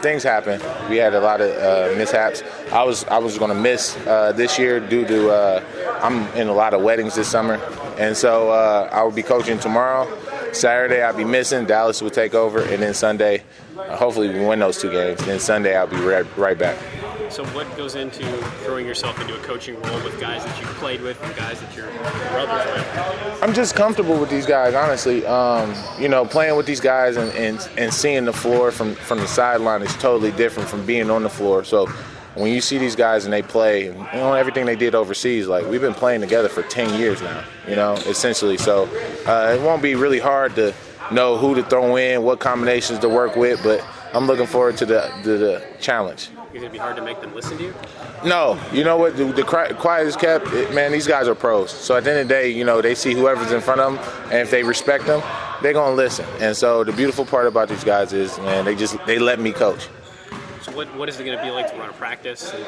things happen. We had a lot of mishaps. I was going to miss this year due to I'm in a lot of weddings this summer, and so I will be coaching tomorrow. Saturday I'll be missing. Dallas will take over, and then Sunday, hopefully we win those 2 games. Then Sunday I'll be right back. So what goes into throwing yourself into a coaching role with guys that you've played with and guys that you're brothers with? I'm just comfortable with these guys, honestly. Playing with these guys and seeing the floor from the sideline is totally different from being on the floor. So when you see these guys and they play, everything they did overseas, like we've been playing together for 10 years now, essentially. So it won't be really hard to know who to throw in, what combinations to work with, but I'm looking forward to the challenge. Is it be hard to make them listen to you? No. You know what? The quiet is kept. Man, these guys are pros. So at the end of the day, they see whoever's in front of them, and if they respect them, they're going to listen. And so the beautiful part about these guys is, man, they let me coach. So what is it going to be like to run a practice and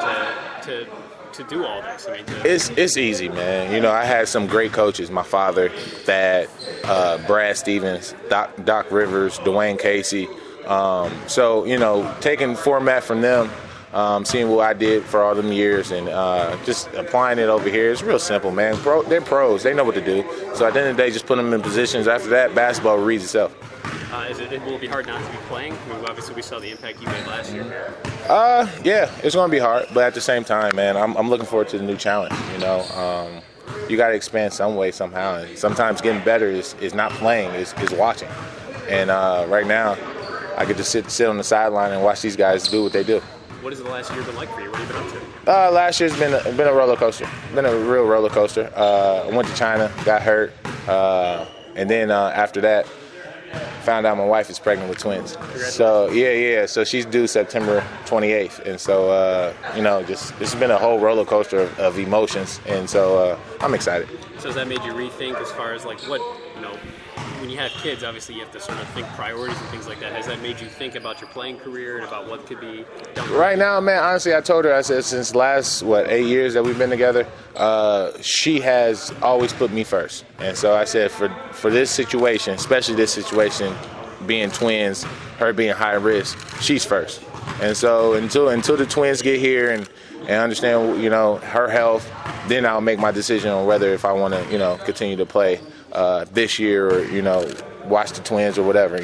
to do all this? I mean, it's easy, man. I had some great coaches. My father, Thad, Brad Stevens, Doc Rivers, Dwayne Casey. So, taking format from them, seeing what I did for all them years and just applying it over here, it's real simple, man. They're pros. They know what to do. So at the end of the day, just put them in positions. After that, basketball reads itself. Will it be hard not to be playing? I mean, obviously, we saw the impact you made last year. Yeah, it's going to be hard. But at the same time, man, I'm looking forward to the new challenge, You got to expand some way, somehow. And sometimes getting better is not playing, is watching. And right now, I get to sit on the sideline and watch these guys do what they do. What has the last year been like for you? What have you been up to? Last year's been a roller coaster. Been a real roller coaster. I went to China, got hurt, and then after that, found out my wife is pregnant with twins. So yeah. So she's due September 28th, and so just it's been a whole roller coaster of emotions, and so I'm excited. So has that made you rethink as far as like what when you have kids, obviously you have to sort of think priorities and things like that. Has that made you think about your playing career and about what could be done? Right now, man, honestly, I told her, I said, since last, 8 years that we've been together, she has always put me first. And so I said, for this situation, especially this situation, being twins, her being high risk, she's first. And so until the twins get here and understand, her health, then I'll make my decision on whether if I want to, continue to play this year or, watch the twins or whatever,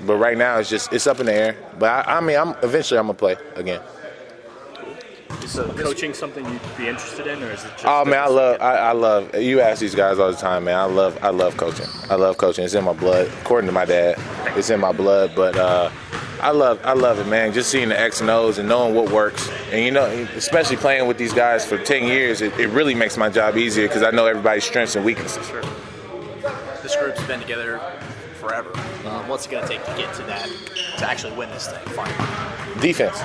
But right now it's up in the air. But I'm eventually I'm going to play again. Is coaching something you'd be interested in, or is it just? Oh man, I love. You ask these guys all the time, man. I love coaching. I love coaching. It's in my blood. According to my dad, it's in my blood. But I love it, man. Just seeing the X and O's and knowing what works, and especially playing with these guys for 10 years, it really makes my job easier because I know everybody's strengths and weaknesses. Sure. This group's been together forever. What's it going to take to get to that, to actually win this thing finally? Defense.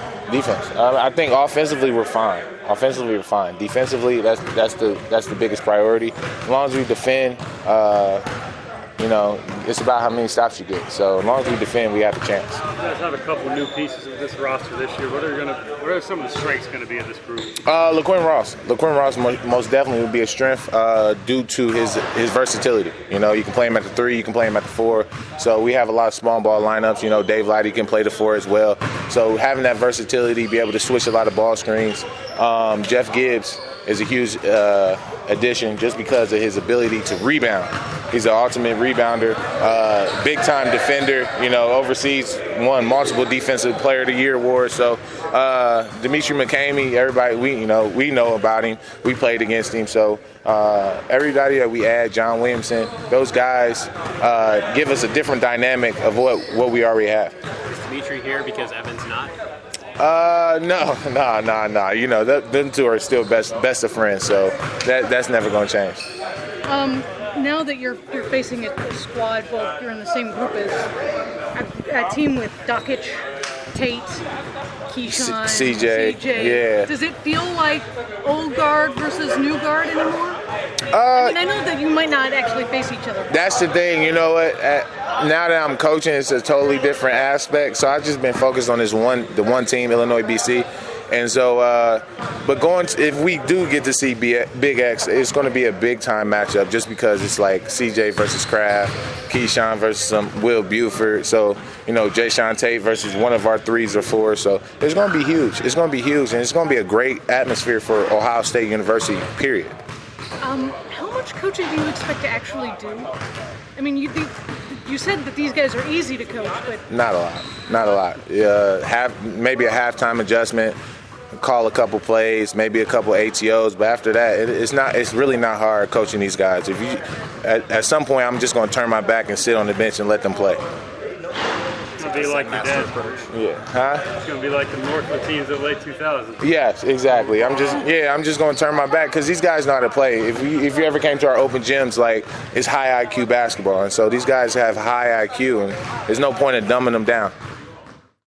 I think offensively we're fine. Defensively, that's the biggest priority. As long as we defend, it's about how many stops you get. So as long as we defend, we have a chance. You guys have a couple new pieces of this roster this year. What are some of the strengths going to be of this group? LaQuinn Ross most definitely would be a strength due to his versatility. You can play him at the 3, you can play him at the 4. So we have a lot of small ball lineups. Dave Lighty can play the 4 as well. So having that versatility, be able to switch a lot of ball screens. Jeff Gibbs is a huge addition just because of his ability to rebound. He's an ultimate rebounder, big-time defender. Overseas won multiple Defensive Player of the Year awards. So Dimitri McCamey, everybody we know about him. We played against him. So everybody that we add, John Williamson, those guys give us a different dynamic of what we already have. Is Dimitri here because Evan's not? No. Them two are still best of friends, so that's never going to change. Now that you're facing a squad, well, you're in the same group as a team with Dokic, Tate, Keyshawn, CJ. Yeah. Does it feel like old guard versus new guard anymore? I know that you might not actually face each other. That's the thing. You know what? Now that I'm coaching, it's a totally different aspect. So I've just been focused on the one team, Illinois BC. And so, but if we do get to see Big X, it's going to be a big time matchup just because it's like CJ versus Kraft, Keyshawn versus Will Buford. So, Jay Sean Tate versus one of our 3s or 4s. So it's going to be huge. It's going to be huge, and it's going to be a great atmosphere for Ohio State University, period. How much coaching do you expect to actually do? I mean, you said that these guys are easy to coach, but not a lot. Maybe a halftime adjustment, call a couple plays, maybe a couple ATOs, but after that, it's really not hard coaching these guys. At some point, I'm just going to turn my back and sit on the bench and let them play. It's going to be like your dad's approach. Yeah. It's going to be like the Northwood teams of the late 2000s. Yes, exactly. I'm just going to turn my back because these guys know how to play. If you ever came to our open gyms, like, it's high IQ basketball, and so these guys have high IQ, and there's no point in dumbing them down.